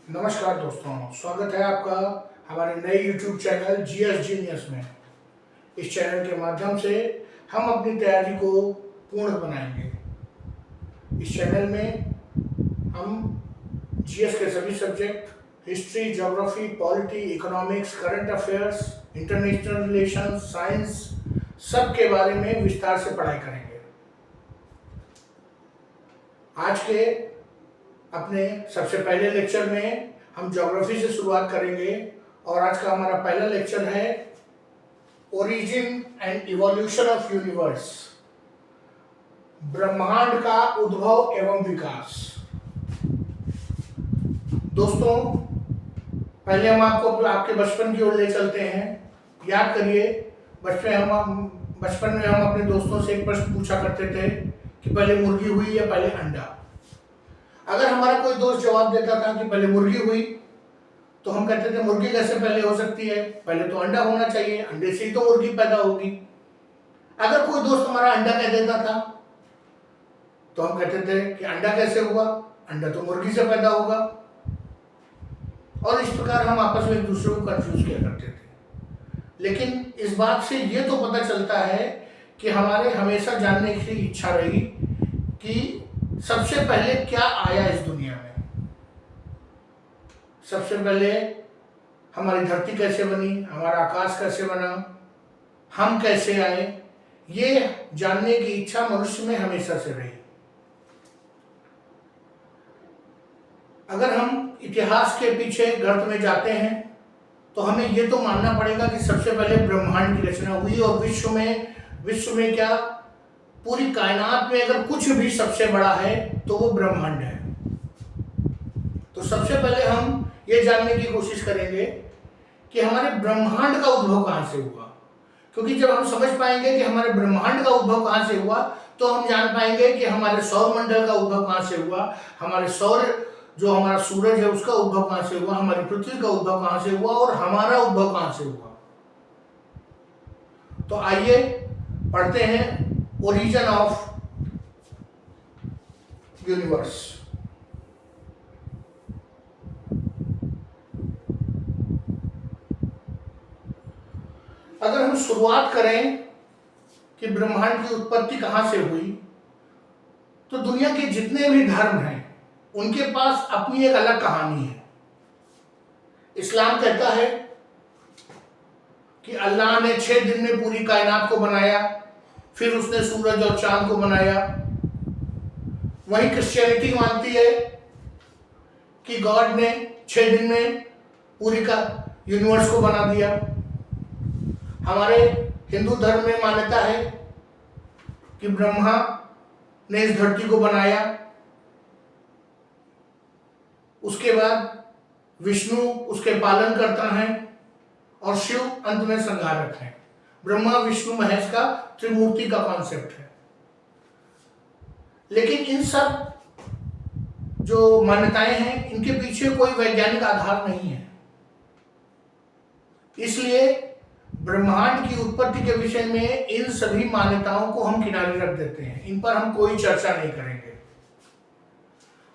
नमस्कार दोस्तों, स्वागत है आपका हमारे नए YouTube चैनल जीएस जीनियस में। इस चैनल के माध्यम से हम अपनी तैयारी को पूर्ण बनाएंगे। इस चैनल में हम जीएस के सभी subject history, geography, polity, economics, current affairs, international relations, science सब के बारे में विस्तार से पढ़ाई करेंगे। आज के अपने सबसे पहले लेक्चर में हम ज्योग्राफी से शुरुआत करेंगे और आज का हमारा पहला लेक्चर है origin and evolution of universe, ब्रह्मांड का उद्भव एवं विकास। दोस्तों, पहले हम आपको आपके बचपन की ओर ले चलते हैं। याद करिए, बचपन में हम अपने दोस्तों से एक प्रश्न पूछा करते थे कि पहले मुर्गी हुई या पहले अंडा। अगर हमारा कोई दोस्त जवाब देता था कि पहले मुर्गी हुई, तो हम कहते थे मुर्गी कैसे पहले हो सकती है, पहले तो अंडा होना चाहिए, अंडे से ही तो मुर्गी पैदा होगी। अगर कोई दोस्त हमारा अंडा कह देता था तो हम कहते थे कि अंडा कैसे हुआ, अंडा तो मुर्गी से पैदा होगा। और इस प्रकार हम आपस में एक दूसरे को कंफ्यूज किया करते थे। लेकिन इस बात से ये तो पता चलता है कि हमारे हमेशा जानने की इच्छा रही कि सबसे पहले क्या आया इस दुनिया में। सबसे पहले हमारी धरती कैसे बनी, हमारा आकाश कैसे बना, हम कैसे आए, ये जानने की इच्छा मनुष्य में हमेशा से रही। अगर हम इतिहास के पीछे गर्त में जाते हैं तो हमें ये तो मानना पड़ेगा कि सबसे पहले ब्रह्मांड की रचना हुई और विश्व में क्या, पूरी कायनात में अगर कुछ भी सबसे बड़ा है तो वो ब्रह्मांड है। तो सबसे पहले हम ये जानने की कोशिश करेंगे कि हमारे ब्रह्मांड का उद्भव कहां से हुआ। क्योंकि जब हम समझ पाएंगे कि हमारे ब्रह्मांड का उद्भव कहां से हुआ, तो हम जान पाएंगे कि हमारे सौर मंडल का उद्भव कहां से हुआ, हमारे जो हमारा सूरज है उसका उद्भव कहां से हुआ, हमारी पृथ्वी का उद्भव कहां से हुआ और हमारा उद्भव कहां से हुआ। तो आइए पढ़ते हैं ओरिजिन ऑफ यूनिवर्स। अगर हम शुरुआत करें कि ब्रह्मांड की उत्पत्ति कहां से हुई, तो दुनिया के जितने भी धर्म हैं उनके पास अपनी एक अलग कहानी है। इस्लाम कहता है कि अल्लाह ने 6 दिन में पूरी कायनात को बनाया, फिर उसने सूरज और चांद को बनाया। वहीं क्रिश्चियनिटी मानती है कि गॉड ने 6 दिन में पूरी का यूनिवर्स को बना दिया। हमारे हिंदू धर्म में मान्यता है कि ब्रह्मा ने इस धरती को बनाया, उसके बाद विष्णु उसके पालन करता है और शिव अंत में संहारक है। ब्रह्मा विष्णु महेश का त्रिमूर्ति का कॉन्सेप्ट है। लेकिन इन सब जो मान्यताएं हैं, इनके पीछे कोई वैज्ञानिक आधार नहीं है। इसलिए ब्रह्मांड की उत्पत्ति के विषय में इन सभी मान्यताओं को हम किनारे रख देते हैं, इन पर हम कोई चर्चा नहीं करेंगे।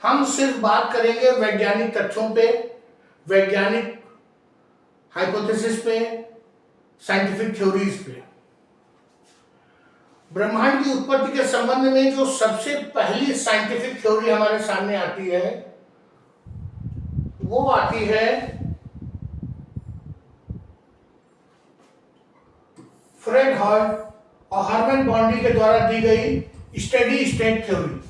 हम सिर्फ बात करेंगे वैज्ञानिक तथ्यों पे, वैज्ञानिक हाइपोथेसिस पे, साइंटिफिक थ्योरीज पे। ब्रह्मांड की उत्पत्ति के संबंध में जो सबसे पहली साइंटिफिक थ्योरी हमारे सामने आती है, वो आती है फ्रेड हॉयल और हर्मन बॉन्डी के द्वारा दी गई steady state theory.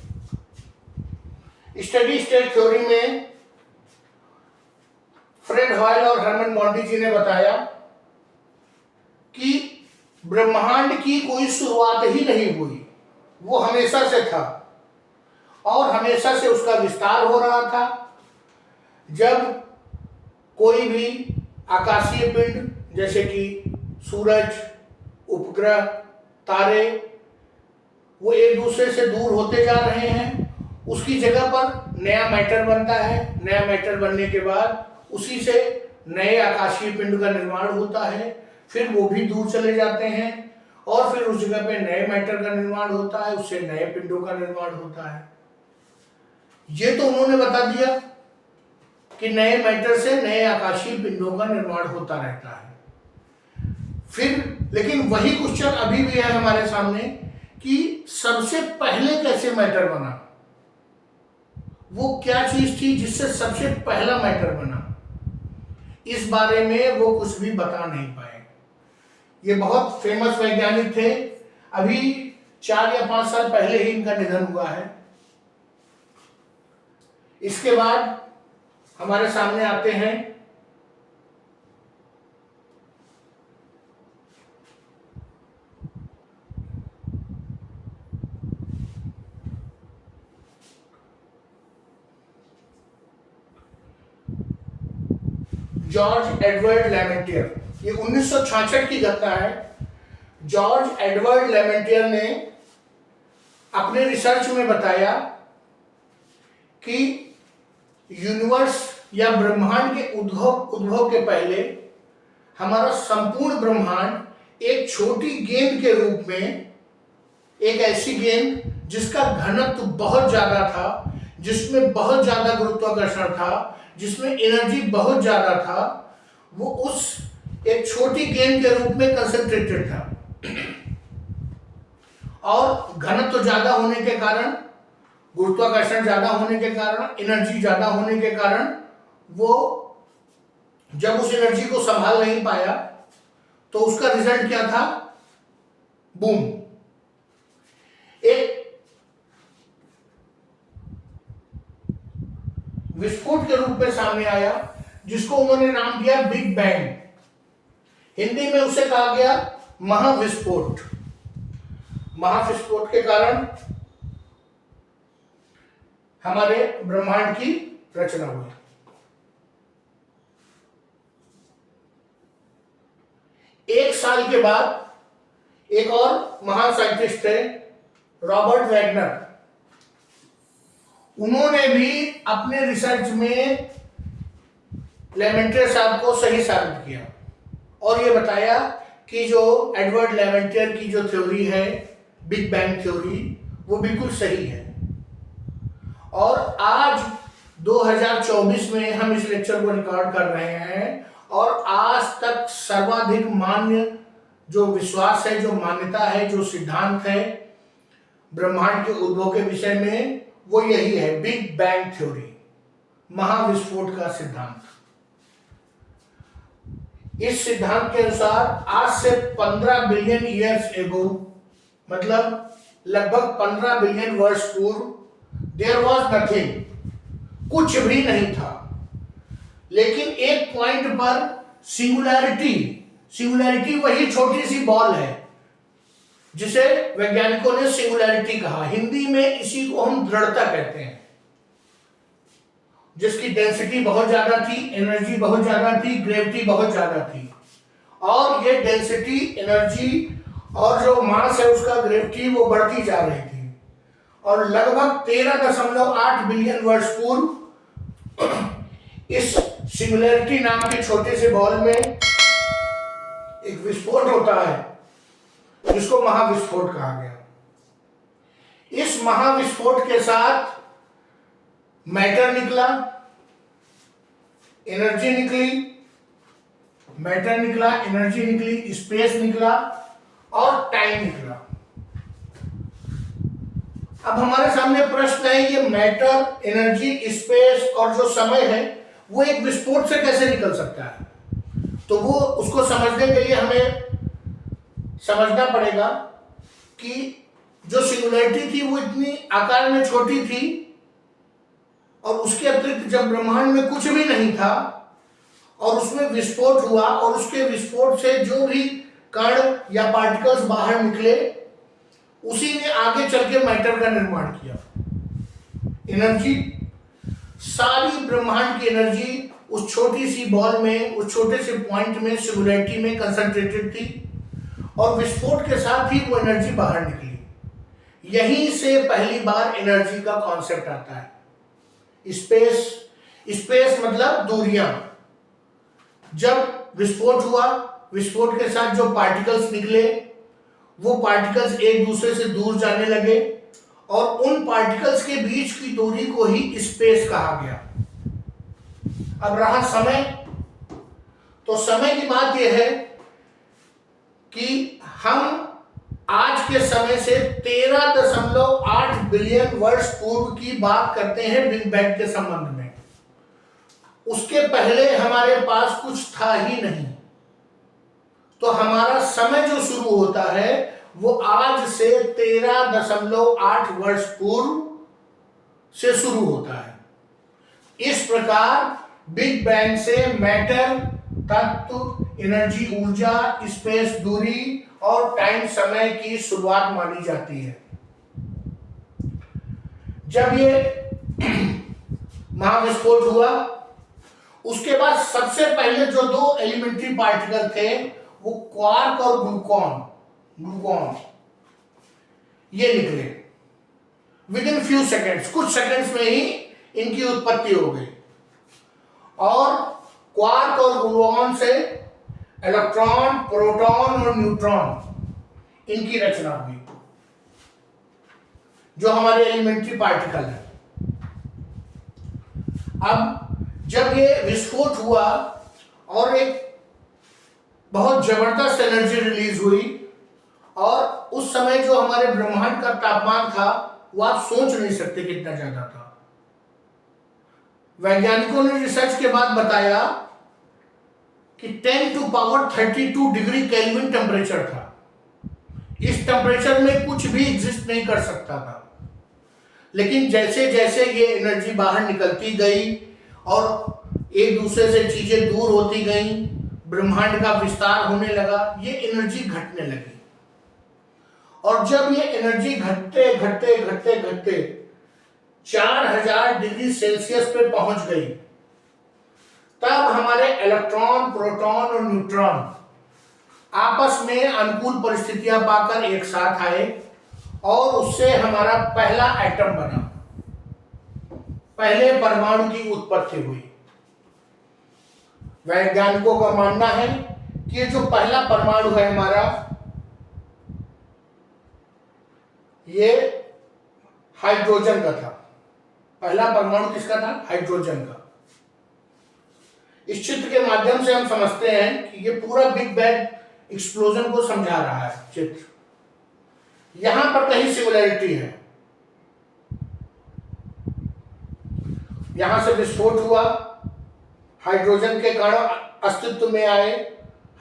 Steady state theory में फ्रेड हॉयल और हर्मन बॉन्डी जी ने बताया कि ब्रह्मांड की कोई शुरुआत ही नहीं हुई, वो हमेशा से था और हमेशा से उसका विस्तार हो रहा था। जब कोई भी आकाशीय पिंड जैसे कि सूरज, उपग्रह, तारे, वो एक दूसरे से दूर होते जा रहे हैं, उसकी जगह पर नया मैटर बनता है। नया मैटर बनने के बाद उसी से नए आकाशीय पिंड का निर्माण होता है, फिर वो भी दूर चले जाते हैं और फिर उस जगह पे नए मैटर का निर्माण होता है, उससे नए पिंडों का निर्माण होता है। ये तो उन्होंने बता दिया। कि नए मैटर से नए आकाशीय पिंडों का निर्माण होता रहता है। फिर लेकिन वही क्वेश्चन अभी भी है हमारे सामने कि सबसे पहले कैसे मैटर बना, वो क्या चीज थी जिससे सबसे पहला मैटर बना, इस बारे में वो कुछ भी बता नहीं पाए। ये बहुत फेमस वैज्ञानिक थे, अभी 4 या 5 साल पहले ही इनका निधन हुआ है। इसके बाद हमारे सामने आते हैं जॉर्ज एडवर्ड लेमेंटियर। ये 1966 की घटना है। जॉर्ज एडवर्ड लेमेंटियर ने अपने रिसर्च में बताया कि यूनिवर्स या ब्रह्मांड के उद्भव के पहले हमारा संपूर्ण ब्रह्मांड एक छोटी गेंद के रूप में, एक ऐसी गेंद जिसका घनत्व बहुत ज्यादा था, जिसमें बहुत ज्यादा गुरुत्वाकर्षण था, जिसमें एनर्जी बहुत ज्यादा था, वो उस एक छोटी गेंद के रूप में कंसंट्रेटेड था। और घनत्व ज्यादा होने के कारण, गुरुत्वाकर्षण ज्यादा होने के कारण, एनर्जी ज्यादा होने के कारण वो जब उस एनर्जी को संभाल नहीं पाया तो उसका रिजल्ट क्या था? बूम। एक विस्फोट के रूप में सामने आया जिसको उन्होंने नाम दिया बिग बैंग। हिंदी में उसे कहा गया महाविस्फोट। महाविस्फोट के कारण हमारे ब्रह्मांड की रचना हुई। एक साल के बाद एक और महान साइंटिस्ट थे, रॉबर्ट वैगनर। उन्होंने भी अपने रिसर्च में लेमेंटियर साहब को सही साबित किया और ये बताया कि जो एडवर्ड लेमेंटियर की जो थ्योरी है, बिग बैंग थ्योरी, वो बिल्कुल सही है। और आज 2024 में हम इस लेक्चर को रिकॉर्ड कर रहे हैं और आज तक सर्वाधिक मान्य जो विश्वास है, जो मान्यता है, जो सिद्धांत है ब्रह्मांड के उद्भव के विषय में, वो यही है, बिग बैंग थ्योरी, महाविस्फोट का सिद्धांत। इस सिद्धांत के अनुसार आज से 15 बिलियन ईयर्स एगो, मतलब लगभग 15 बिलियन वर्ष पूर्व, देयर वाज नथिंग, कुछ भी नहीं था। लेकिन एक पॉइंट पर सिंगुलैरिटी वही छोटी सी बॉल है जिसे वैज्ञानिकों ने सिंगुलैरिटी कहा। हिंदी में इसी को हम दृढ़ता कहते हैं, जिसकी डेंसिटी बहुत ज्यादा थी, एनर्जी बहुत ज्यादा थी, ग्रेविटी बहुत ज्यादा थी। और ये डेंसिटी, एनर्जी और जो मास है उसका, ग्रेविटी, वो बढ़ती जा रही थी। और लगभग 13.8 बिलियन वर्ष पूर्व इस सिंगुलैरिटी नाम के छोटे से बॉल में एक विस्फोट होता है जिसको महाविस्फोट कहा गया। इस महाविस्फोट के साथ मैटर निकला, एनर्जी निकली, मैटर निकला, एनर्जी निकली, स्पेस निकला और टाइम निकला। अब हमारे सामने प्रश्न है, ये मैटर, एनर्जी, स्पेस और जो समय है वो एक विस्फोट से कैसे निकल सकता है? तो वो उसको समझने के लिए हमें समझना पड़ेगा कि जो सिंगुलैरिटी थी वो इतनी आकार में छोटी थी और उसके अतिरिक्त जब ब्रह्मांड में कुछ भी नहीं था और उसमें विस्फोट हुआ और उसके विस्फोट से जो भी कण या पार्टिकल्स बाहर निकले, उसी ने आगे चल के मैटर का निर्माण किया। एनर्जी, सारी ब्रह्मांड की एनर्जी उस छोटी सी बॉल में, उस छोटे से पॉइंट में, सिंगुलैरिटी में कंसंट्रेटेड थी और विस्फोट के साथ ही वो एनर्जी बाहर निकली। यहीं से पहली बार एनर्जी का कॉन्सेप्ट आता है। स्पेस मतलब दूरियां। जब विस्फोट हुआ, विस्फोट के साथ जो पार्टिकल्स निकले, वो पार्टिकल्स एक दूसरे से दूर जाने लगे और उन पार्टिकल्स के बीच की दूरी को ही स्पेस कहा गया। अब रहा समय, तो समय की बात यह है कि हम आज के समय से 13.8 बिलियन वर्ष पूर्व की बात करते हैं बिग बैंग के संबंध में। उसके पहले हमारे पास कुछ था ही नहीं। तो हमारा समय जो शुरू होता है वो आज से 13.8 वर्ष पूर्व से शुरू होता है। इस प्रकार बिग बैंग से मैटर, तत्व, एनर्जी, ऊर्जा, स्पेस, दूरी और टाइम, समय की शुरुआत मानी जाती है। जब ये महाविस्फोट हुआ, उसके बाद सबसे पहले जो दो एलिमेंट्री पार्टिकल थे वो क्वार्क और ग्लूकॉन ये निकले। विद इन फ्यू सेकेंड्स, कुछ सेकेंड्स में ही इनकी उत्पत्ति हो गई। और क्वार्क और ग्लूकॉन से इलेक्ट्रॉन, प्रोटॉन और न्यूट्रॉन इनकी रचना हुई, जो हमारे एलिमेंट्री पार्टिकल है। अब जब ये विस्फोट हुआ और एक बहुत जबरदस्त एनर्जी रिलीज हुई, और उस समय जो हमारे ब्रह्मांड का तापमान था वो आप सोच नहीं सकते कितना ज्यादा था। वैज्ञानिकों ने रिसर्च के बाद बताया कि 10⁻32 डिग्री केल्विन टेम्परेचर था। इस टेम्परेचर में कुछ भी एग्जिस्ट नहीं कर सकता था। लेकिन जैसे जैसे ये एनर्जी बाहर निकलती गई और एक दूसरे से चीजें दूर होती गई, ब्रह्मांड का विस्तार होने लगा, ये एनर्जी घटने लगी। और जब ये एनर्जी घटते घटते घटते घटते 4000 डिग्री सेल्सियस पे पहुंच गई, तब हमारे इलेक्ट्रॉन, प्रोटॉन और न्यूट्रॉन आपस में अनुकूल परिस्थितियां पाकर एक साथ आए और उससे हमारा पहला एटम बना, पहले परमाणु की उत्पत्ति हुई। वैज्ञानिकों का मानना है कि ये जो पहला परमाणु है हमारा, ये हाइड्रोजन का था। पहला परमाणु किसका था? हाइड्रोजन का। इस चित्र के माध्यम से हम समझते हैं कि ये पूरा बिग बैंग एक्सप्लोजन को समझा रहा है चित्र। यहां पर कहीं सिमिलरिटी है। यहां से विस्फोट हुआ, हाइड्रोजन के कण अस्तित्व में आए,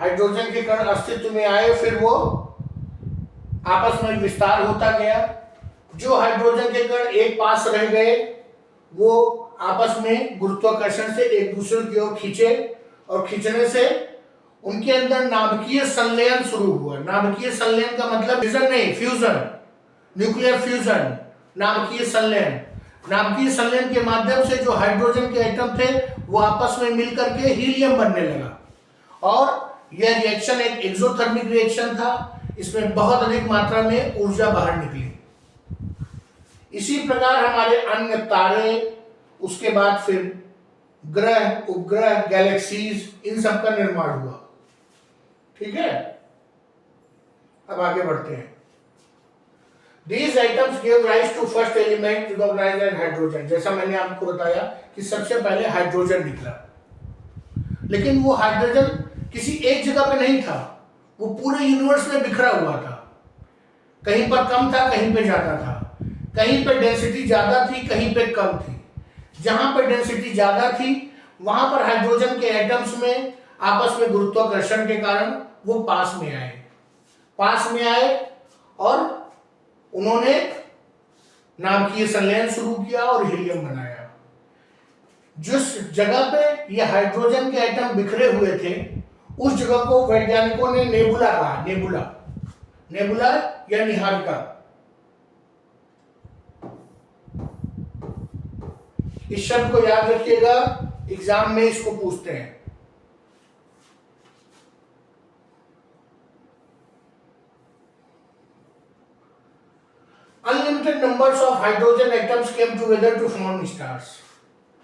हाइड्रोजन के कण अस्तित्व में आए, फिर वो आपस में विस्तार होता गया। जो हाइड्रोजन के कण एक पास रह गए वो आपस में गुरुत्वाकर्षण से एक दूसरे की ओर खींचे, और खींचने से उनके अंदर नाभिकीय संलयन शुरू हुआ। नाभिकीय संलयन का मतलब फ्यूजन नहीं, फ्यूजन, न्यूक्लियर फ्यूजन, नाभिकीय संलयन। नाभिकीय संलयन के माध्यम से जो हाइड्रोजन के एटम थे वो आपस में मिलकर के हीलियम बनने लगा, और यह रिएक्शन एक एक्सोथर्मिक रिएक्शन था। इसमें बहुत अधिक मात्रा में ऊर्जा बाहर निकली। इसी प्रकार हमारे अन्य तारे, उसके बाद फिर ग्रह, उपग्रह, गैलेक्सीज, इन सब का निर्माण हुआ। ठीक है, अब आगे बढ़ते हैं। These items gave rise to first element recognized as hydrogen। जैसा मैंने आपको बताया कि सबसे पहले हाइड्रोजन निकला, लेकिन वो हाइड्रोजन किसी एक जगह पे नहीं था, वो पूरे यूनिवर्स में बिखरा हुआ था। कहीं पर कम था, कहीं पे ज्यादा था, कहीं पे डेंसिटी ज्यादा थी, कहीं पे कम थी। जहां पर डेंसिटी ज्यादा थी वहां पर हाइड्रोजन के एटम्स में आपस में गुरुत्वाकर्षण के कारण वो पास में आए और उन्होंने नाभिकीय संलयन शुरू किया और हीलियम बनाया। जिस जगह पे ये हाइड्रोजन के एटम बिखरे हुए थे उस जगह को वैज्ञानिकों ने नेबुला कहा। नेबुला या निहारिका। इस शब्द को याद रखिएगा, एग्जाम में इसको पूछते हैं। Unlimited numbers of hydrogen atoms came together to form stars.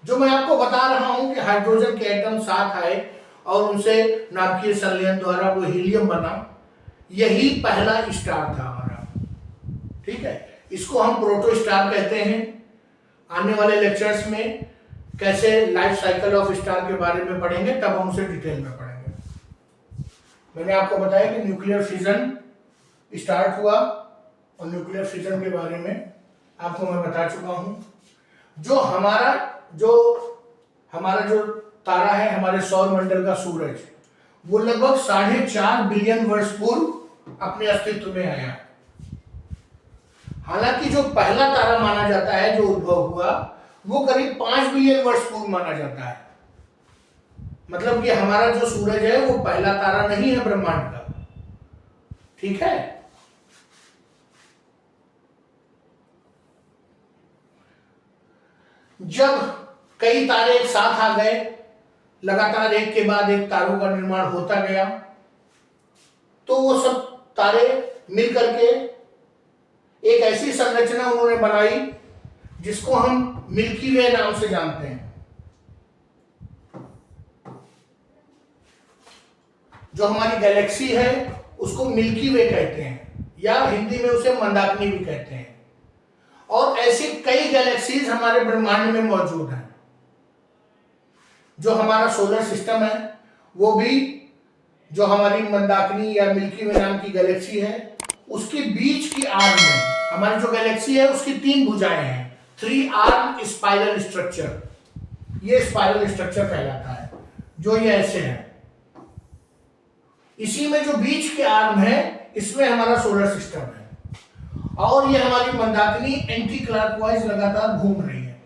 जो मैं आपको बता रहा हूं कि हाइड्रोजन के एटम साथ आए और उनसे नाभिकीय संलयन द्वारा वो हीलियम बना, यही पहला स्टार था हमारा। ठीक है, इसको हम प्रोटो स्टार कहते हैं। आने वाले लेक्चर्स में कैसे लाइफ साइकिल ऑफ स्टार के बारे में पढ़ेंगे, तब हम उसे डिटेल में पढ़ेंगे। मैंने आपको बताया कि न्यूक्लियर फिजन स्टार्ट हुआ, और न्यूक्लियर फिजन के बारे में आपको मैं बता चुका हूं। जो हमारा जो तारा है, हमारे सौर मंडल का सूरज, वो लगभग 4.5 बिलियन वर्ष पूर्व अपने अस्तित्व में आया। हालांकि जो पहला तारा माना जाता है जो उद्भव हुआ, वो करीब 5 बिलियन वर्ष पूर्व माना जाता है। मतलब कि हमारा जो सूरज है वो पहला तारा नहीं है ब्रह्मांड का, ठीक है। जब कई तारे एक साथ आ गए, लगातार एक के बाद एक तारों का निर्माण होता गया, तो वो सब तारे मिलकर के एक ऐसी संरचना उन्होंने बनाई जिसको हम मिल्की वे नाम से जानते हैं। जो हमारी गैलेक्सी है उसको मिल्की वे कहते हैं, या हिंदी में उसे मंदाकिनी भी कहते हैं। और ऐसी कई गैलेक्सीज हमारे ब्रह्मांड में मौजूद हैं। जो हमारा सोलर सिस्टम है वो भी, जो हमारी मंदाकिनी या मिल्की वे नाम की गैलेक्सी है, उसके बीच की आर्म में हमारी जो गैलेक्सी है उसकी 3 भुजाएं हैं, 3 आर्म स्पाइरल स्ट्रक्चर। ये स्पाइरल स्ट्रक्चर कहलाता है, जो ये ऐसे है। इसी में जो बीच के आर्म है, इसमें हमारा सोलर सिस्टम है, और ये हमारी मंदाकिनी एंटी क्लॉकवाइज लगातार घूम रही है।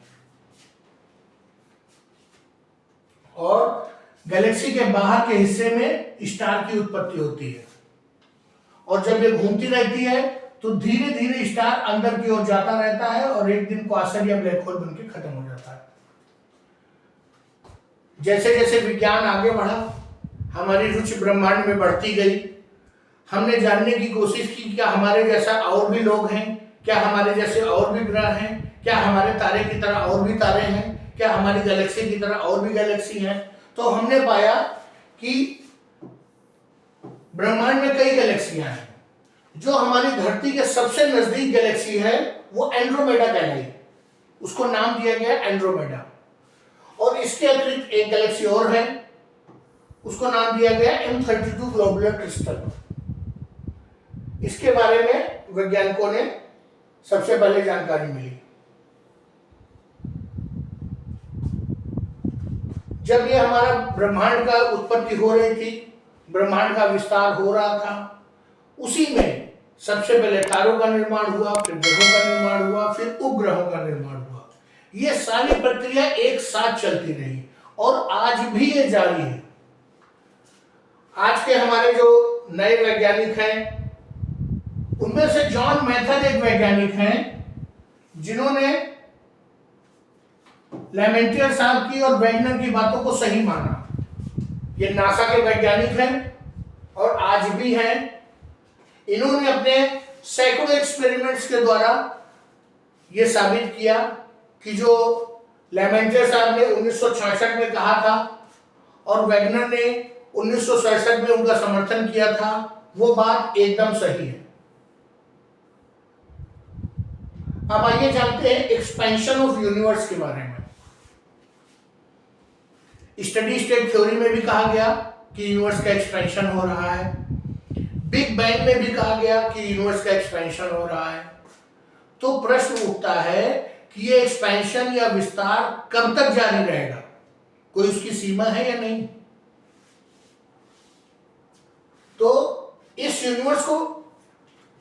और गैलेक्सी के बाहर के हिस्से में स्टार की उत्पत्ति होती है, और जब ये घूमती रहती है तो धीरे धीरे स्टार अंदर की ओर जाता रहता है, और एक दिन क्वासर या ब्लैक होल बनकर खत्म हो जाता है। जैसे जैसे विज्ञान आगे बढ़ा, हमारी रुचि ब्रह्मांड में बढ़ती गई। हमने जानने की कोशिश की क्या हमारे जैसा और भी लोग हैं, क्या हमारे जैसे और भी ग्रह हैं, क्या हमारे तारे की तरह और भी तारे हैं, क्या हमारी गैलेक्सी की तरह और भी गैलेक्सी हैं। तो हमने पाया कि ब्रह्मांड में कई गैलेक्सियां हैं। जो हमारी धरती के सबसे नजदीक गैलेक्सी है वो एंड्रोमेडा कहलाई, उसको नाम दिया गया एंड्रोमेडा। और इसके अतिरिक्त एक गैलेक्सी और है, उसको नाम दिया गया M32 ग्लोबुलर क्रिस्टल। इसके बारे में वैज्ञानिकों ने सबसे पहले जानकारी मिली। जब ये हमारा ब्रह्मांड का उत्पत्ति हो रही थी, ब्रह्मांड का विस्तार हो रहा था, उसी में सबसे पहले तारों का निर्माण हुआ, फिर ग्रहों का निर्माण हुआ, फिर उपग्रहों का निर्माण हुआ। ये सारी प्रक्रिया एक साथ चलती रही, और आज भी ये जारी है। आज के हमारे जो नए वैज्ञानिक हैं, उनमें से जॉन मैथर एक वैज्ञानिक हैं जिन्होंने लेमेंटियर साहब की और वैगनर की बातों को सही माना। ये नासा के वैज्ञानिक हैं और आज भी हैं। इन्होंने अपने सैकड़ों एक्सपेरिमेंट्स के द्वारा ये साबित किया कि जो लेमेंटियर साहब ने 1966 में कहा था और वैगनर ने 1967 में उनका समर्थन किया था, वो बात एकदम सही है। अब आइए जानते हैं एक्सपेंशन ऑफ यूनिवर्स के बारे में। स्टडी स्टेट थ्योरी में भी कहा गया कि यूनिवर्स का एक्सपेंशन हो रहा है। बिग बैंग में भी कहा गया कि यूनिवर्स का एक्सपेंशन हो रहा है। तो प्रश्न उठता है कि ये एक्सपेंशन या विस्तार कब तक जारी रहेगा, कोई उसकी सीमा है या नहीं। तो इस यूनिवर्स को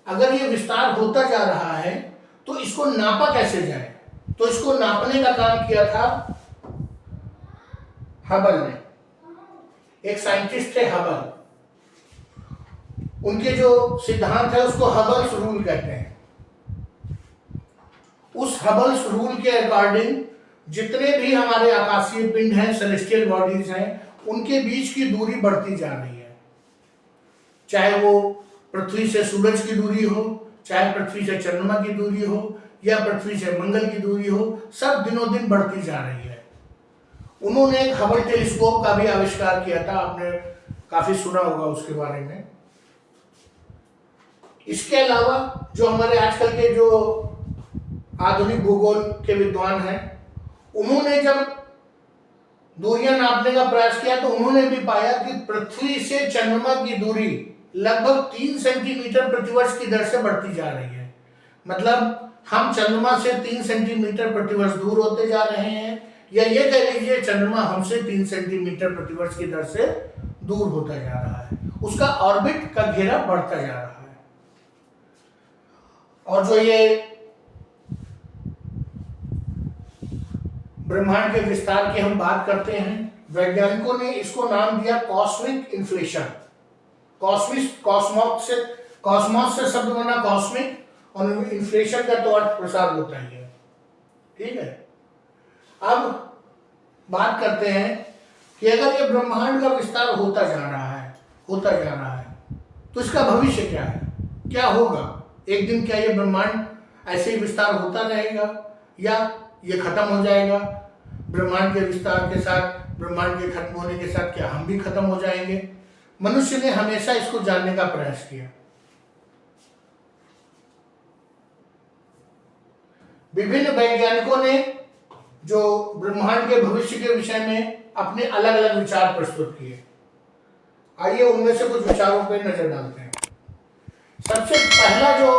अगर ये विस्तार होता जा रहा है तो इसको नापा कैसे जाए। तो इसको नापने का काम किया था हबल ने। एक साइंटिस्ट थे हबल, उनके जो सिद्धांत है उसको हबल्स रूल कहते हैं। उस हबल्स रूल के अकॉर्डिंग जितने भी हमारे आकाशीय पिंड हैं, सेलेस्टियल बॉडीज हैं, उनके बीच की दूरी बढ़ती जा रही है। चाहे वो पृथ्वी से सूरज की दूरी हो, चाहे पृथ्वी से चंद्रमा की दूरी हो, या पृथ्वी से मंगल की दूरी हो, सब दिनों दिन बढ़ती जा रही है। उन्होंने एक हबल टेलीस्कोप का भी आविष्कार किया था, आपने काफी सुना होगा उसके बारे में। इसके अलावा जो हमारे आजकल के जो आधुनिक भूगोल के विद्वान हैं, उन्होंने जब दूरियां नापने का प्रयास किया तो उन्होंने भी पाया कि पृथ्वी से चंद्रमा की दूरी लगभग 3 सेंटीमीटर प्रतिवर्ष की दर से बढ़ती जा रही है। मतलब हम चंद्रमा से 3 सेंटीमीटर प्रतिवर्ष दूर होते जा रहे हैं, या ये कह लीजिए चंद्रमा हमसे 3 सेंटीमीटर प्रतिवर्ष की दर से दूर होता जा रहा है। उसका ऑर्बिट का घेरा बढ़ता जा रहा है। और जो ये ब्रह्मांड के विस्तार की हम बात करते हैं, वैज्ञानिकों ने इसको नाम दिया कॉस्मिक इन्फ्लेशन। कॉस्मोस से शब्द बना कॉस्मिक, और इन्फ्लेशन का तो अर्थ प्रसार होता ही है। ठीक है, अब बात करते हैं कि अगर ये ब्रह्मांड का विस्तार होता जा रहा है तो इसका भविष्य क्या है, क्या होगा? एक दिन क्या ये ब्रह्मांड ऐसे ही विस्तार होता रहेगा या ये खत्म हो जाएगा? ब्रह्मांड के विस्तार के साथ, ब्रह्मांड के खत्म होने के साथ क्या हम भी खत्म हो जाएंगे? मनुष्य ने हमेशा इसको जानने का प्रयास किया। विभिन्न वैज्ञानिकों ने जो ब्रह्मांड के भविष्य के विषय में अपने अलग अलग विचार प्रस्तुत किए। आइए उनमें से कुछ विचारों पर नजर डालते हैं। सबसे पहला जो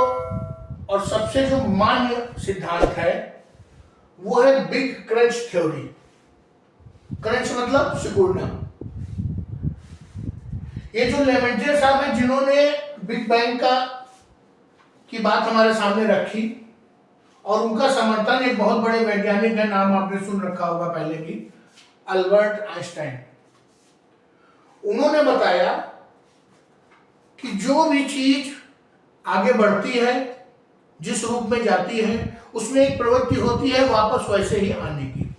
और सबसे जो मान्य सिद्धांत है वो है बिग क्रंच थ्योरी। क्रंच मतलब सिकुड़ना। ये जो लेमेंटियर साहब हैं जिन्होंने बिग बैंग की बात हमारे सामने रखी, और उनका समर्थन एक बहुत बड़े वैज्ञानिक है, नाम आपने सुन रखा होगा पहले भी, अल्बर्ट आइंस्टाइन। उन्होंने बताया कि जो भी चीज आगे बढ़ती है, जिस रूप में जाती है, उसमें एक प्रवृत्ति होती है वापस वैसे ही आने की।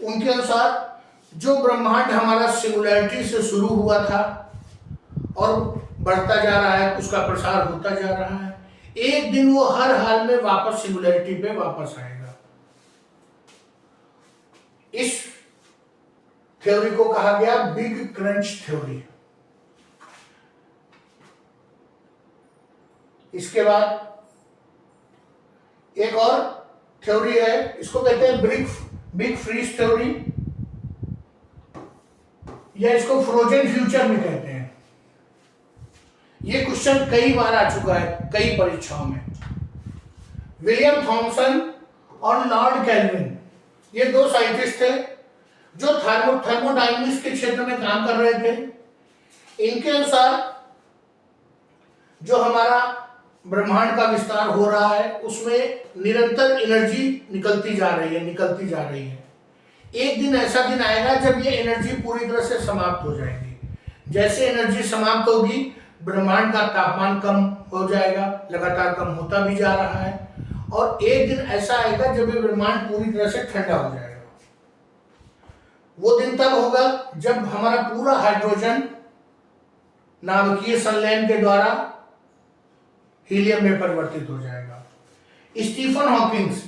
उनके अनुसार जो ब्रह्मांड हमारा सिंगुलैरिटी से शुरू हुआ था और बढ़ता जा रहा है, उसका प्रसार होता जा रहा है, एक दिन वो हर हाल में वापस सिंगुलैरिटी पे वापस आएगा। इस थ्योरी को कहा गया बिग क्रंच थ्योरी। इसके बाद एक और थ्योरी है, इसको कहते हैं बिग फ्रीज थ्योरी, या इसको फ्रोजन फ्यूचर में कहते हैं। ये क्वेश्चन कई बार आ चुका है कई परीक्षाओं में। विलियम थॉमसन और लॉर्ड कैल्विन, ये दो साइंटिस्ट थे जो थर्मोडायनेमिक्स के क्षेत्र में काम कर रहे थे। इनके अनुसार जो हमारा ब्रह्मांड का विस्तार हो रहा है उसमें निरंतर एनर्जी निकलती जा रही है। एक दिन ऐसा दिन आएगा जब ये एनर्जी पूरी तरह से समाप्त हो जाएगी। जैसे एनर्जी समाप्त होगी, ब्रह्मांड का तापमान कम हो जाएगा, लगातार कम होता भी जा रहा है, और एक दिन ऐसा आएगा जब ये ब्रह्मांड पूरी तरह से ठंडा हो जाएगा। वो दिन तब होगा जब हमारा पूरा हाइड्रोजन नाभिकीय संलयन के द्वारा हीलियम में परिवर्तित हो जाएगा। स्टीफन हॉकिंग्स,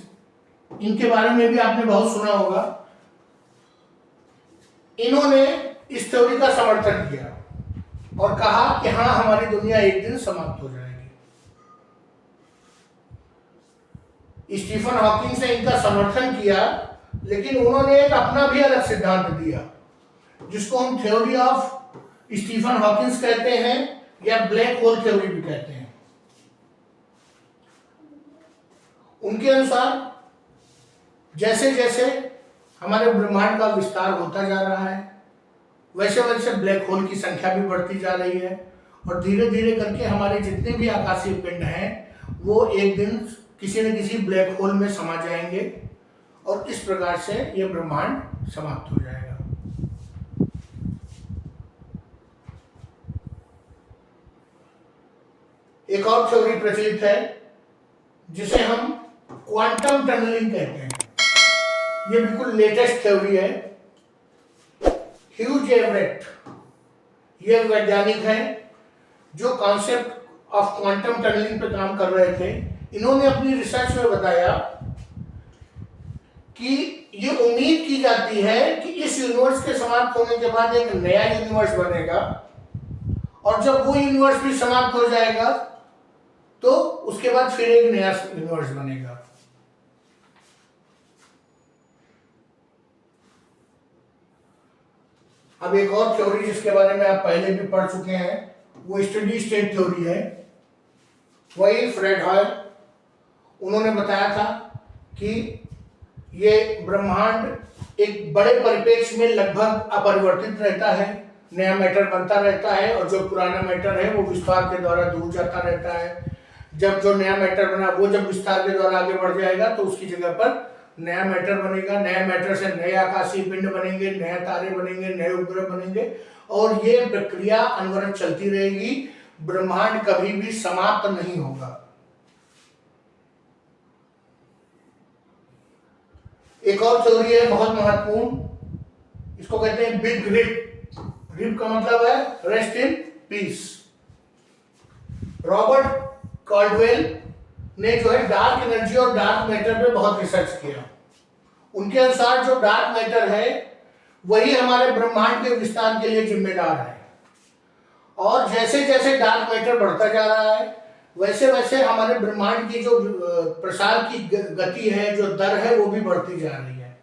इनके बारे में भी आपने बहुत सुना होगा। इन्होंने इस थ्योरी का समर्थन किया और कहा कि हाँ, हमारी दुनिया एक दिन समाप्त हो जाएगी। स्टीफन हॉकिंग्स ने इनका समर्थन किया, लेकिन उन्होंने एक अपना भी अलग सिद्धांत दिया जिसको हम थ्योरी ऑफ स्टीफन हॉकिंग्स कहते हैं या ब्लैक होल थ्योरी भी कहते हैं। उनके अनुसार जैसे जैसे हमारे ब्रह्मांड का विस्तार होता जा रहा है, वैसे वैसे ब्लैक होल की संख्या भी बढ़ती जा रही है, और धीरे धीरे करके हमारे जितने भी आकाशीय पिंड हैं वो एक दिन किसी न किसी ब्लैक होल में समा जाएंगे, और इस प्रकार से ये ब्रह्मांड समाप्त हो जाएगा। एक और थ्योरी प्रचलित है जिसे हम क्वांटम टनलिंग कहते हैं। ये बिल्कुल लेटेस्ट थ्योरी है। ह्यूज एवरेट, ये वैज्ञानिक हैं जो कॉन्सेप्ट ऑफ क्वांटम टनलिंग पे काम कर रहे थे। इन्होंने अपनी रिसर्च में बताया कि ये उम्मीद की जाती है कि इस यूनिवर्स के समाप्त होने के बाद एक नया यूनिवर्स बनेगा, और जब वो यूनिवर्स भी समाप्त हो जाएगा तो उसके बाद फिर एक नया यूनिवर्स बनेगा। अब एक और थ्योरी जिसके बारे में आप पहले भी पढ़ चुके हैं, वो स्टडी स्टेट थ्योरी है। वही फ्रेड हॉयल, उन्होंने बताया था कि ये ब्रह्मांड एक बड़े परिप्रेक्ष्य में लगभग अपरिवर्तित रहता है, नया मैटर बनता रहता है, और जो पुराना मैटर है वो विस्तार के द्वारा दूर जाता रहता है। जब जो नया मैटर बना वो जब विस्तार के द्वारा आगे बढ़ जाएगा तो उसकी जगह पर नया मैटर बनेगा, नया मैटर से नए आकाशीय पिंड बनेंगे, नए तारे बनेंगे, नए उपग्रह बनेंगे, और ये प्रक्रिया अनवरत चलती रहेगी। ब्रह्मांड कभी भी समाप्त नहीं होगा। एक और थ्योरी है बहुत महत्वपूर्ण, इसको कहते हैं बिग रिप। रिप का मतलब है rest in peace. Robert Caldwell ने जो है डार्क एनर्जी और डार्क मैटर पे बहुत रिसर्च किया। उनके अनुसार जो डार्क मैटर है वही हमारे ब्रह्मांड के विस्तार के लिए जिम्मेदार है, और जैसे जैसे डार्क मैटर बढ़ता जा रहा है वैसे वैसे हमारे ब्रह्मांड की जो प्रसार की गति है, जो दर है, वो भी बढ़ती जा रही है।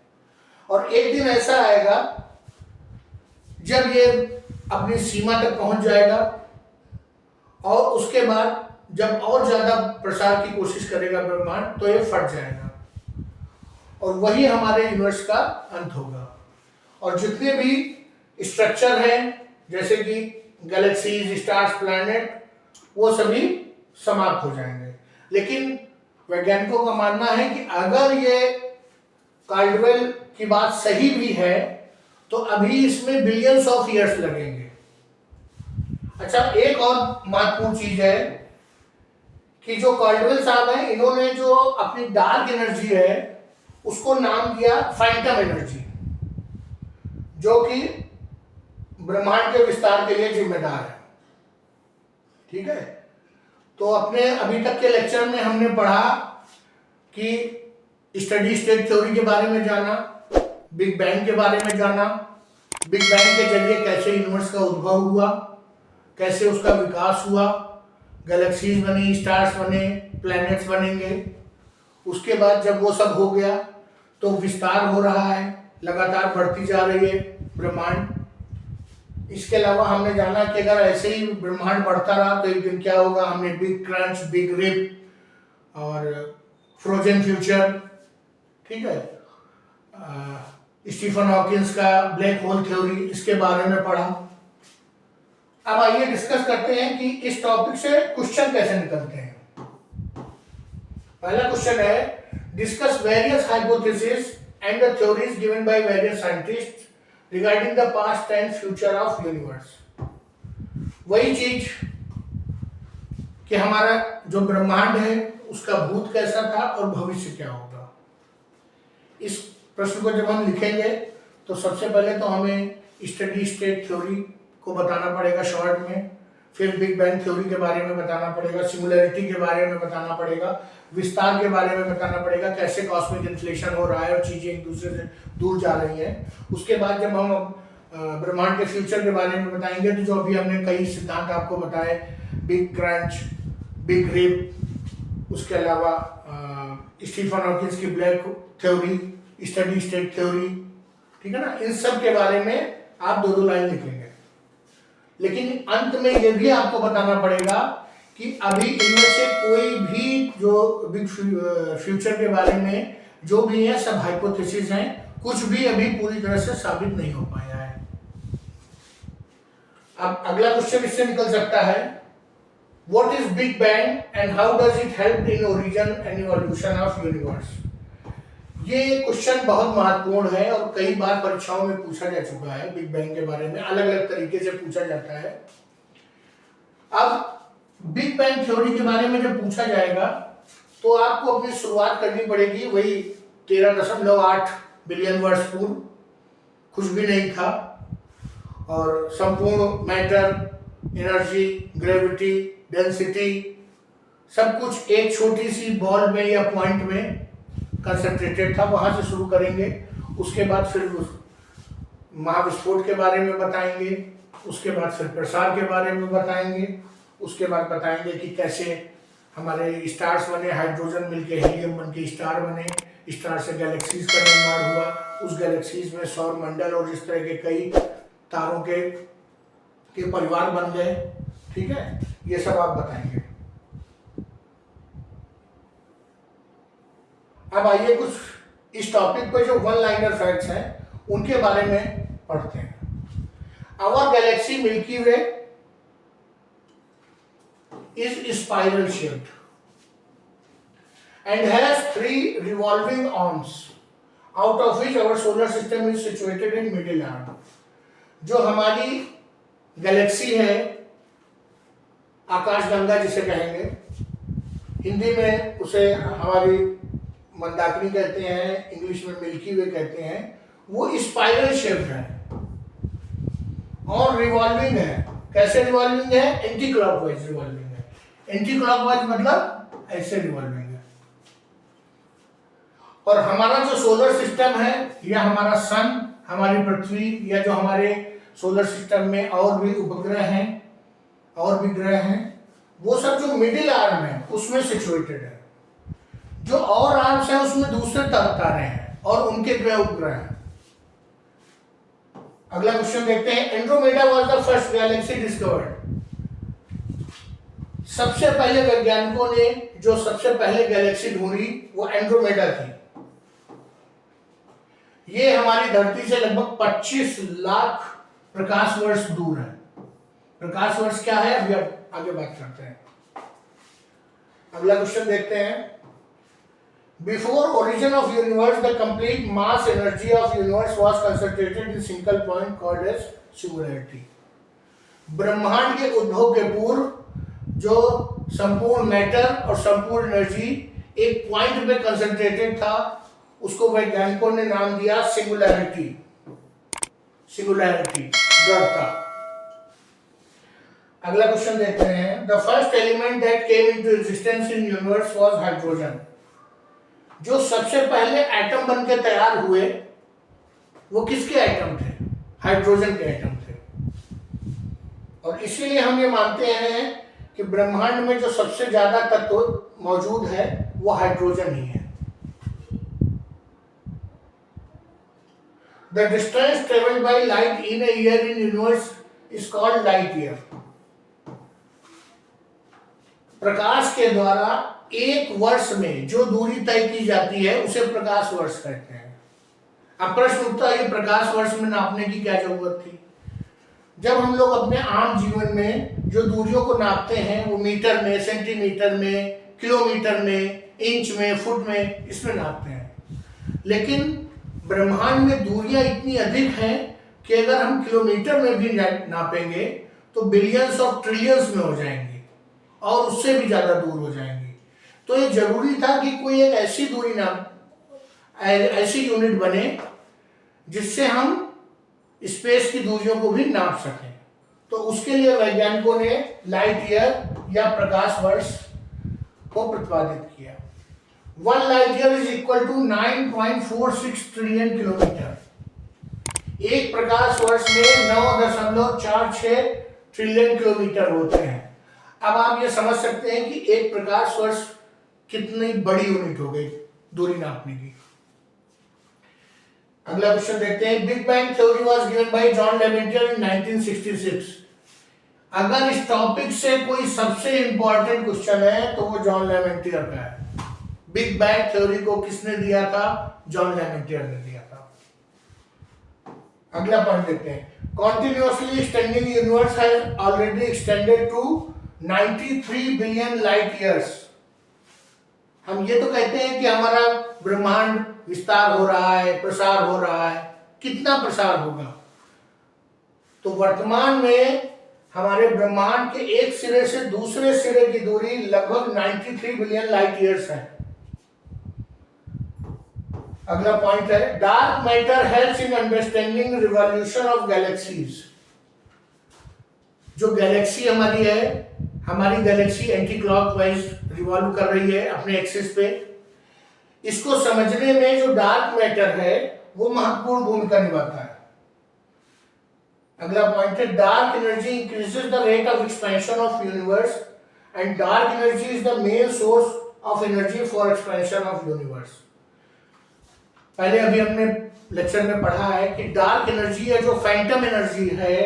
और एक दिन ऐसा आएगा जब ये अपनी सीमा तक पहुंच जाएगा, और उसके बाद जब और ज्यादा प्रसार की कोशिश करेगा ब्रह्मांड तो ये फट जाएगा, और वही हमारे यूनिवर्स का अंत होगा। और जितने भी स्ट्रक्चर हैं जैसे कि गैलेक्सीज, स्टार्स, प्लैनेट, वो सभी समाप्त हो जाएंगे। लेकिन वैज्ञानिकों का मानना है कि अगर ये काल्डवेल की बात सही भी है तो अभी इसमें बिलियंस ऑफ ईयर्स लगेंगे। अच्छा, एक और महत्वपूर्ण चीज है कि जो काल्डवेल साहब हैं, इन्होंने जो अपनी डार्क एनर्जी है उसको नाम दिया फैंटम एनर्जी, जो कि ब्रह्मांड के विस्तार के लिए जिम्मेदार है। ठीक है, तो अपने अभी तक के लेक्चर में हमने पढ़ा कि स्टडी स्टेट थ्योरी के बारे में जाना, बिग बैंग के बारे में जाना, बिग बैंग के जरिए कैसे यूनिवर्स का उद्भव हुआ, कैसे उसका विकास हुआ, गैलेक्सीज बनी, स्टार्स बने, प्लैनेट्स बनेंगे। उसके बाद जब वो सब हो गया तो विस्तार हो रहा है, लगातार बढ़ती जा रही है ब्रह्मांड। इसके अलावा हमने जाना कि अगर ऐसे ही ब्रह्मांड बढ़ता रहा तो एक दिन क्या होगा। हमने बिग क्रंच, बिग रिप और फ्रोजन फ्यूचर, ठीक है, स्टीफन हॉकिंस का ब्लैक होल थ्योरी, इसके बारे में पढ़ा। अब आइए डिस्कस करते हैं कि इस टॉपिक से क्वेश्चन कैसे निकलते हैं। पहला क्वेश्चन है, discuss various hypothesis and the theories given by various scientists regarding the past and future of universe. वही चीज कि हमारा जो ब्रह्मांड है उसका भूत कैसा था और भविष्य क्या होगा। इस प्रश्न को जब हम लिखेंगे तो सबसे पहले तो हमें स्टडी स्टेट थ्योरी को बताना पड़ेगा शॉर्ट में, फिर बिग बैंग थ्योरी के बारे में बताना पड़ेगा, सिंगुलैरिटी के बारे में बताना पड़ेगा, विस्तार के बारे में बताना पड़ेगा, कैसे कॉस्मिक इन्फ्लेशन हो रहा है और चीजें एक दूसरे से दूर जा रही हैं। उसके बाद जब हम ब्रह्मांड के फ्यूचर के बारे में बताएंगे तो जो अभी हमने कई सिद्धांत आपको बताए, बिग क्रंच, बिग रिप, उसके अलावा स्टीफन हॉकिंस की black theory, steady state theory, ठीक है ना, इन सब के बारे में आप दो लाइन लिखेंगे। लेकिन अंत में यह भी आपको बताना पड़ेगा कि अभी इनमें से कोई भी जो बिग फ्यूचर के बारे में जो भी है सब हाइपोथेसिस हैं, कुछ भी अभी पूरी तरह से साबित नहीं हो पाया है। अब अगला क्वेश्चन इससे निकल सकता है, what is big bang and how does it help in origin and evolution of universe. ये क्वेश्चन बहुत महत्वपूर्ण है और कई बार परीक्षाओं में पूछा जा चुका है। बिग बैंग के बारे में अलग अलग तरीके से पूछा जाता है। अब बिग बैंग थ्योरी के बारे में जब पूछा जाएगा तो आपको अपनी शुरुआत करनी पड़ेगी वही 13.8 बिलियन वर्ष पूर्व। कुछ भी नहीं था और संपूर्ण मैटर, एनर्जी, ग्रेविटी, डेंसिटी सब कुछ एक छोटी सी बॉल में या पॉइंट में कंसंट्रेटेड था। वहां से शुरू करेंगे, उसके बाद फिर महाविस्फोट के बारे में बताएंगे, उसके बाद फिर प्रसार के बारे में बताएंगे, उसके बाद बताएंगे कि कैसे हमारे स्टार्स बने, हाइड्रोजन मिलके हीलियम बन के स्टार बने, स्टार से गैलेक्सीज का निर्माण हुआ, उस गैलेक्सीज में सौर मंडल और इस तरह के कई तारों के परिवार बन गए, ठीक है, ये सब आप बताएंगे। अब आइए कुछ इस टॉपिक पे जो वन लाइनर फैक्ट्स हैं उनके बारे में पढ़ते हैं। Our galaxy Milky Way is spiral shaped and has 3 revolving arms, out of which our solar system is situated in middle arm. जो हमारी गैलेक्सी है, आकाशगंगा जिसे कहेंगे, हिंदी में उसे हमारी मंदाकिनी कहते हैं, इंग्लिश में मिल्की वे कहते हैं, वो स्पाइरल शेप्ड है और रिवॉल्विंग है। कैसे रिवॉल्विंग है? एंटी क्लॉकवाइज रिवॉल्विंग है। एंटी क्लॉकवाइज मतलब ऐसे रिवॉल्विंग है। और हमारा जो सोलर सिस्टम है या हमारा सन, हमारी पृथ्वी, या जो हमारे सोलर सिस्टम में और भी उपग्रह हैं और भी ग्रह हैं, वो सब जो मिडिल आर्म है उसमें सिचुएटेड है। जो और आर्म्स हैं उसमें दूसरे तारे हैं और उनके ग्रह उपग्रह हैं। अगला क्वेश्चन देखते हैं। Andromeda was the first Galaxy discovered. सबसे पहले वैज्ञानिकों ने जो सबसे पहले गैलेक्सी ढूंढी वो एंड्रोमेडा थी। ये हमारी धरती से लगभग 25 लाख प्रकाश वर्ष दूर है। प्रकाश वर्ष क्या है अभी आगे बात करते हैं। अगला क्वेश्चन देखते हैं। Before origin of universe the complete mass energy of universe was concentrated in single point called as singularity. ब्रह्मांड के उद्भव के पूर्व जो संपूर्ण मैटर और संपूर्ण एनर्जी एक पॉइंट पे कंसंट्रेटेड था, उसको वैज्ञानिकों ने नाम दिया सिंगुलैरिटी। सिंगुलैरिटी दृढ़ता। अगला क्वेश्चन देखते हैं। The first element that came into existence in universe was hydrogen. जो सबसे पहले एटम बन के तैयार हुए वो किसके एटम थे? हाइड्रोजन के एटम थे। और इसीलिए हम ये मानते हैं कि ब्रह्मांड में जो सबसे ज्यादा तत्व मौजूद है वो हाइड्रोजन ही है। The distance traveled by light in a year in universe is called light year. प्रकाश के द्वारा एक वर्ष में जो दूरी तय की जाती है उसे प्रकाश वर्ष कहते हैं। अब प्रश्न उठता है, प्रकाश वर्ष में नापने की क्या जरूरत थी? जब हम लोग अपने आम जीवन में जो दूरियों को नापते हैं वो मीटर में, सेंटीमीटर में, किलोमीटर में, इंच में, फुट में, इसमें नापते हैं। लेकिन ब्रह्मांड में दूरियां इतनी अधिक हैं कि अगर हम किलोमीटर में भी नापेंगे तो बिलियंस और ट्रिलियंस में हो जाएंगे और उससे भी ज्यादा दूर हो जाएंगे। तो ये जरूरी था कि कोई एक ऐसी दूरी ऐसी यूनिट बने जिससे हम स्पेस की दूरियों को भी नाप सकें। तो उसके लिए वैज्ञानिकों ने लाइट ईयर या प्रकाश वर्ष को प्रतिपादित किया। 1 light year is equal to 9.46 trillion kilometre. एक प्रकाश वर्ष में 9.46 ट्रिलियन किलोमीटर होते हैं। अब आप ये समझ सकते हैं कि एक प्रकाश वर्ष कितनी बड़ी यूनिट हो गई दूरी नापने की। अगला क्वेश्चन देखते हैं। Big bang theory was given by John लेवेंटियर इन 1966। अगर इस टॉपिक से कोई सबसे इंपॉर्टेंट क्वेश्चन है तो वो जॉन लेवेंटियर का है। बिग बैंग थ्योरी को किसने दिया था? जॉन लेवेंटियर ने दिया था। अगला पॉइंट देखते हैं। Continuously extending universe has already extended to 93 billion light years. हम ये तो कहते हैं कि हमारा ब्रह्मांड विस्तार हो रहा है, प्रसार हो रहा है। कितना प्रसार होगा? तो वर्तमान में हमारे ब्रह्मांड के एक सिरे से दूसरे सिरे की दूरी लगभग 93 बिलियन लाइट ईयर्स है। अगला पॉइंट है। Dark matter helps in understanding revolution of galaxies. जो गैलेक्सी हमारी है, हमारी गैलेक्सी एंटी क्लॉकवाइज रिवॉल्व कर रही है अपने एक्सिस पे। इसको समझने में जो डार्क मैटर है वो महत्वपूर्ण भूमिका निभाता है। अगला पॉइंट है। Dark energy increases the rate of expansion of universe and dark energy is the main source of energy for expansion of universe. पहले अभी हमने लेक्चर में पढ़ा है कि डार्क एनर्जी या जो फैंटम एनर्जी है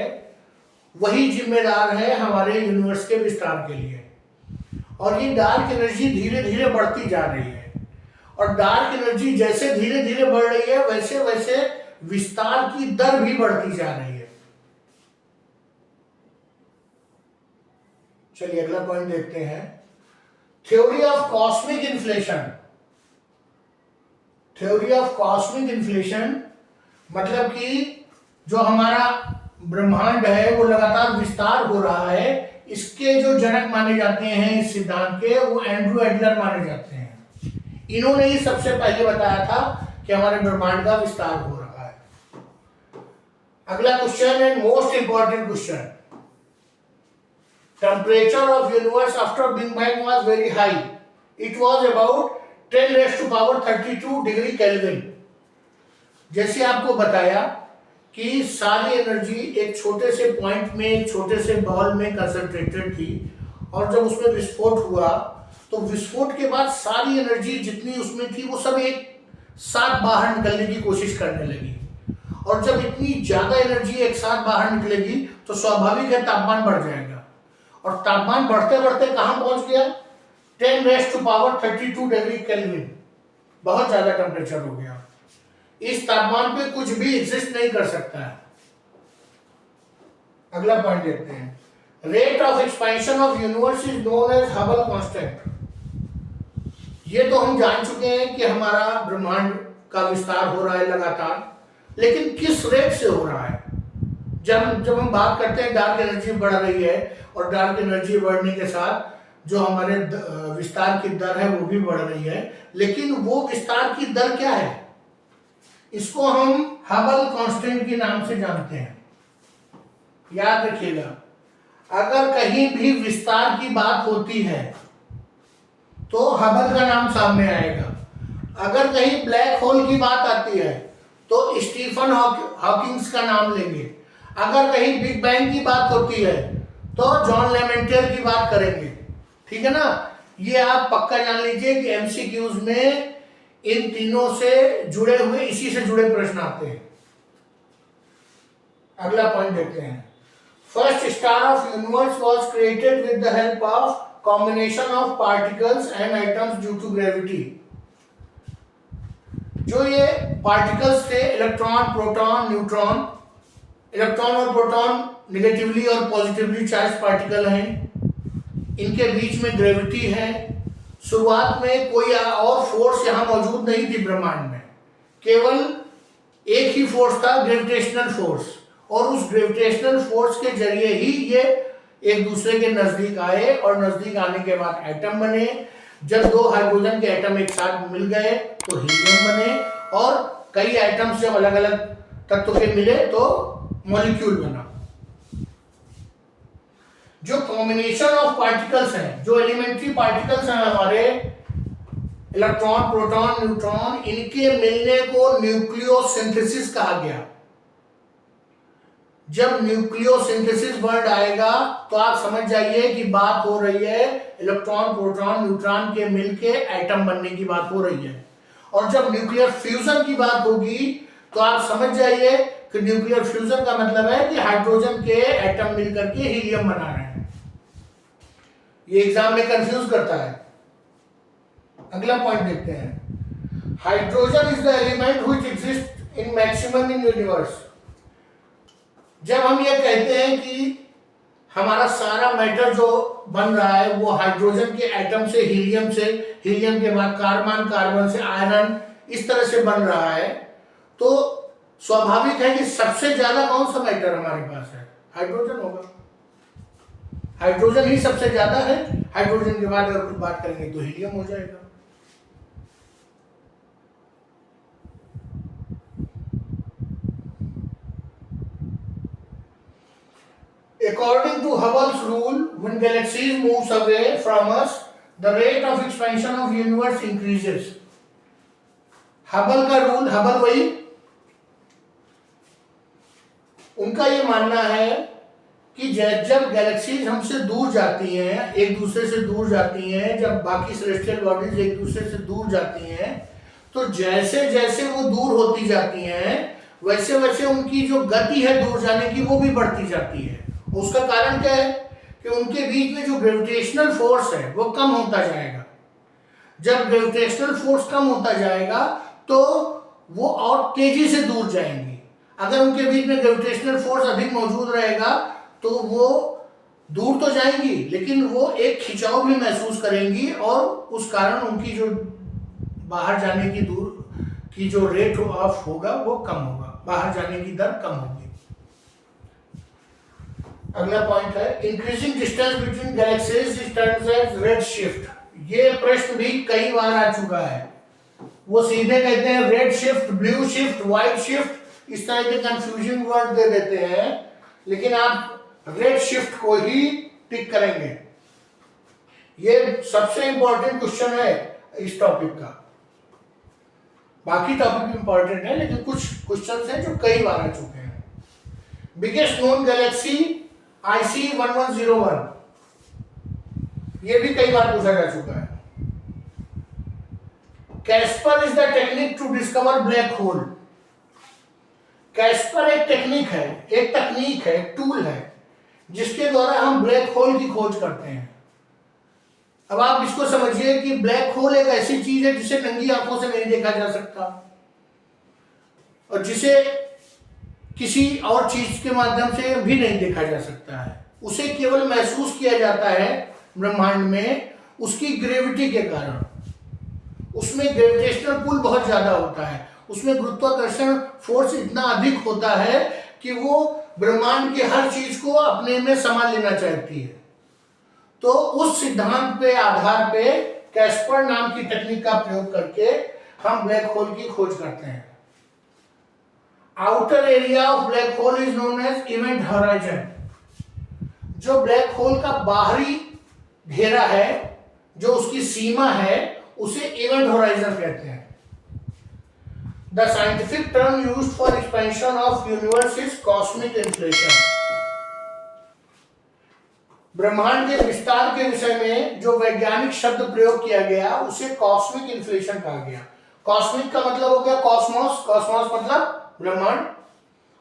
वही जिम्मेदार है हमारे यूनिवर्स के विस्तार के लिए। और ये डार्क एनर्जी धीरे धीरे बढ़ती जा रही है, और डार्क एनर्जी जैसे धीरे धीरे बढ़ रही है वैसे वैसे विस्तार की दर भी बढ़ती जा रही है। चलिए अगला पॉइंट देखते हैं, theory of cosmic inflation. Theory of cosmic inflation मतलब कि जो हमारा ब्रह्मांड है वो लगातार विस्तार हो रहा है, इसके जो जनक माने जाते हैं इस सिद्धांत के वो एंड्रू एडलर माने जाते हैं। इन्होंने ही सबसे पहले बताया था कि हमारे ब्रह्मांड का विस्तार हो रहा है। अगला क्वेश्चन है most important question, temperature of universe after big bang was very high, it was about 10⁻32 degree kelvin. जैसे आपको बताया कि सारी एनर्जी एक छोटे से पॉइंट में, एक छोटे से बॉल में कंसंट्रेटेड थी, और जब उसमें विस्फोट हुआ तो विस्फोट के बाद सारी एनर्जी जितनी उसमें थी वो सब एक साथ बाहर निकलने की कोशिश करने लगी। और जब इतनी ज्यादा एनर्जी एक साथ बाहर निकलेगी तो स्वाभाविक है तापमान बढ़ जाएगा, और तापमान बढ़ते बढ़ते कहां पहुंच गया, 10⁻32 डिग्री केल्विन। बहुत ज्यादा टेम्परेचर हो गया, इस तापमान पे कुछ भी एग्जिस्ट नहीं कर सकता है। अगला पॉइंट देखते हैं, rate of expansion of universe is known as Hubble constant. ये तो हम जान चुके हैं कि हमारा ब्रह्मांड का विस्तार हो रहा है लगातार, लेकिन किस रेट से हो रहा है। जब हम बात करते हैं डार्क एनर्जी बढ़ रही है, और डार्क एनर्जी बढ़ने के साथ जो हमारे विस्तार की दर है वो भी बढ़ रही है, लेकिन वो विस्तार की दर क्या है, इसको हम हबल कांस्टेंट के नाम से जानते हैं। याद रखिएगा, अगर कहीं भी विस्तार की बात होती है तो हबल का नाम सामने आएगा। अगर कहीं ब्लैक होल की बात आती है तो स्टीफन हॉकिंग्स का नाम लेंगे। अगर कहीं बिग बैंग की बात होती है तो जॉन लेमेंटियर की बात करेंगे। ठीक है ना, ये आप पक्का जान लीजिए कि एमसीक्यूज में इन तीनों से जुड़े हुए, इसी से जुड़े प्रश्न आते हैं। अगला पॉइंट देखते हैं, first star of universe was created with the help of combination of particles and atoms due to gravity. जो ये पार्टिकल्स थे, इलेक्ट्रॉन, प्रोटॉन, न्यूट्रॉन। इलेक्ट्रॉन और प्रोटॉन निगेटिवली और पॉजिटिवली चार्ज पार्टिकल हैं, इनके बीच में ग्रेविटी है। शुरुआत में कोई और फोर्स यहां मौजूद नहीं थी ब्रह्मांड में, केवल एक ही फोर्स था, ग्रेविटेशनल फोर्स, और उस ग्रेविटेशनल फोर्स के जरिए ही ये एक दूसरे के नजदीक आए, और नजदीक आने के बाद एटम बने। जब दो हाइड्रोजन के एटम एक साथ मिल गए तो हीलियम बने, और कई एटम्स जब अलग अलग तत्व के मिले तो मॉलिक्यूल बना। जो कॉम्बिनेशन ऑफ पार्टिकल्स हैं, जो एलिमेंट्री पार्टिकल्स हैं हमारे, इलेक्ट्रॉन, प्रोटॉन, न्यूट्रॉन, इनके मिलने को न्यूक्लियोसिंथेसिस कहा गया। जब न्यूक्लियोसिंथेसिस वर्ड आएगा तो आप समझ जाइए कि बात हो रही है इलेक्ट्रॉन, प्रोटॉन, न्यूट्रॉन के मिलके एटम बनने की बात हो रही है। और जब न्यूक्लियर फ्यूजन की बात होगी तो आप समझ जाइए कि न्यूक्लियर फ्यूजन का मतलब है कि हाइड्रोजन के एटम मिलकर के हीलियम बना रहे हैं। ये एग्जाम में कंफ्यूज करता है। अगला पॉइंट देखते हैं, hydrogen is the element which exist in maximum in universe. जब हम ये कहते हैं कि हमारा सारा मैटर जो बन रहा है वो हाइड्रोजन के एटम से, हीलियम के बाद कार्बन, कार्बन से आयरन, इस तरह से बन रहा है, तो स्वाभाविक है कि सबसे ज्यादा कौन सा मैटर हमारे पास है, हाइड्रोजन होगा। हाइड्रोजन ही सबसे ज्यादा है। हाइड्रोजन के बाद अगर कुछ बात करेंगे तो हीलियम हो जाएगा। According to Hubble's rule, when galaxies moves away from us, the rate of expansion of universe increases. Hubble का रूल, हबल वही, उनका ये मानना है कि जब गैलेक्सीज हमसे दूर जाती हैं, एक दूसरे से दूर जाती हैं, जब बाकी सेलेस्टियल बॉडीज एक दूसरे से दूर जाती हैं, तो जैसे जैसे वो दूर होती जाती हैं वैसे वैसे उनकी जो गति है दूर जाने की वो भी बढ़ती जाती है। उसका कारण क्या है कि उनके बीच में जो ग्रेविटेशनल फोर्स है वो कम होता जाएगा। जब ग्रेविटेशनल फोर्स कम होता जाएगा तो वो और तेजी से दूर जाएंगी। अगर उनके बीच में ग्रेविटेशनल फोर्स अधिक मौजूद रहेगा तो वो दूर तो जाएंगी लेकिन वो एक खिंचाव भी महसूस करेंगी और उस कारण उनकी जो बाहर जाने की दूर की जो रेट ऑफ होगा वो कम होगा, बाहर जाने की दर कम होगी। अगला पॉइंट है increasing distance between galaxies is termed as red shift. ये प्रश्न भी कई बार आ चुका है। वो सीधे कहते हैं red shift, blue shift, white shift, इस तरह के कंफ्यूजिंग वर्ड दे देते हैं, लेकिन आप रेड शिफ्ट को ही टिक करेंगे। ये सबसे इंपॉर्टेंट क्वेश्चन है इस टॉपिक का। बाकी टॉपिक इंपॉर्टेंट है लेकिन कुछ क्वेश्चंस हैं जो कई बार आ चुके हैं। बिगेस्ट नोन गैलेक्सी IC 1101, ये भी कई बार पूछा जा चुका है। Casper is the technique to discover black hole. Casper एक टेक्निक है, एक तकनीक है, एक टूल है जिसके द्वारा हम ब्लैक होल की खोज करते हैं। अब आप इसको समझिए कि ब्लैक होल एक ऐसी चीज है जिसे नंगी आंखों से नहीं देखा जा सकता और जिसे किसी और चीज के माध्यम से भी नहीं देखा जा सकता है। उसे केवल महसूस किया जाता है ब्रह्मांड में उसकी ग्रेविटी के कारण। उसमें ग्रेविटेशनल पुल बहुत ज्यादा होता है, उसमें गुरुत्वाकर्षण फोर्स इतना अधिक होता है कि वो ब्रह्मांड की हर चीज को अपने में समा लेना चाहती है। तो उस सिद्धांत पे आधार पे कैस्पर नाम की तकनीक का प्रयोग करके हम ब्लैक होल की खोज करते हैं। Outer area of black hole is known as event horizon. जो ब्लैक होल का बाहरी घेरा है, जो उसकी सीमा है, उसे इवेंट होराइजन कहते हैं। The scientific term used for expansion of universe is cosmic inflation. ब्रह्मांड के विस्तार के विषय में जो वैज्ञानिक शब्द प्रयोग किया गया उसे कॉस्मिक इन्फ्लेशन कहा गया। कॉस्मिक का मतलब हो गया कॉस्मोस, कॉस्मोस मतलब ब्रह्मांड,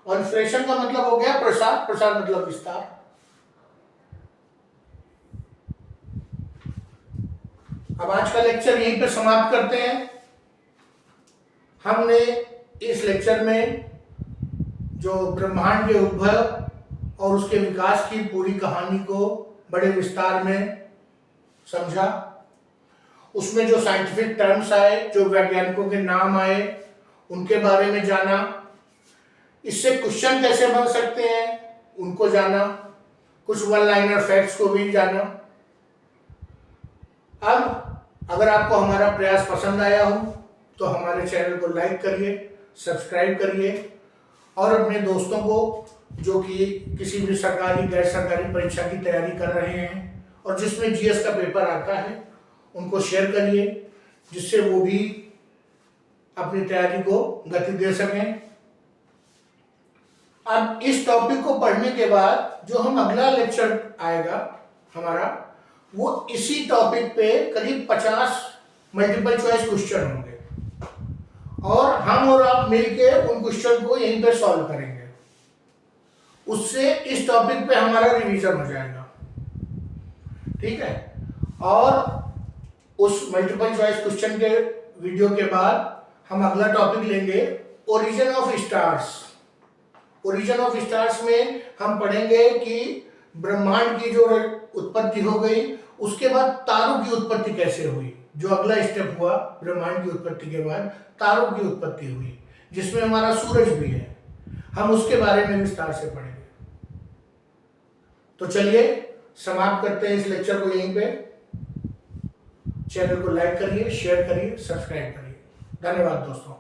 और इन्फ्लेशन का मतलब हो गया प्रसार, प्रसार मतलब विस्तार। अब आज का लेक्चर यहीं पे समाप्त करते हैं। हमने इस लेक्चर में जो ब्रह्मांड के उद्भव और उसके विकास की पूरी कहानी को बड़े विस्तार में समझा। उसमें जो साइंटिफिक टर्म्स आए, जो वैज्ञानिकों के नाम आए, उनके बारे में जाना। इससे क्वेश्चन कैसे बन सकते हैं उनको जाना, कुछ वन लाइनर फैक्ट्स को भी जाना। अब अगर आपको हमारा प्रयास पसंद आया हो तो हमारे चैनल को लाइक करिए, सब्सक्राइब करिए और अपने दोस्तों को जो कि किसी भी सरकारी गैर सरकारी परीक्षा की तैयारी कर रहे हैं और जिसमें GS का पेपर आता है उनको शेयर करिए, जिससे वो भी अपनी तैयारी को गति दे सकें। अब इस टॉपिक को पढ़ने के बाद जो हम अगला लेक्चर आएगा हमारा, वो इसी टॉपिक पे करीब 50 मल्टीपल चॉइस क्वेश्चन होंगे और हम और आप मिलके उन क्वेश्चन को यहीं पे सॉल्व करेंगे। उससे इस टॉपिक पे हमारा रिवीजन हो जाएगा, ठीक है। और उस मल्टीपल चॉइस क्वेश्चन के वीडियो के बाद हम अगला टॉपिक लेंगे origin of stars. Origin of stars में हम पढ़ेंगे कि ब्रह्मांड की जो उत्पत्ति हो गई, उसके बाद तारों की उत्पत्ति कैसे हुई। जो अगला स्टेप हुआ ब्रह्मांड की उत्पत्ति के बाद तारों की उत्पत्ति हुई, जिसमें हमारा सूरज भी है। हम उसके बारे में विस्तार से पढ़ेंगे। तो चलिए समाप्त करते हैं इस लेक्चर को यहीं पे। चैनल को लाइक करिए, शेयर करिए, सब्सक्राइब करिए। धन्यवाद दोस्तों।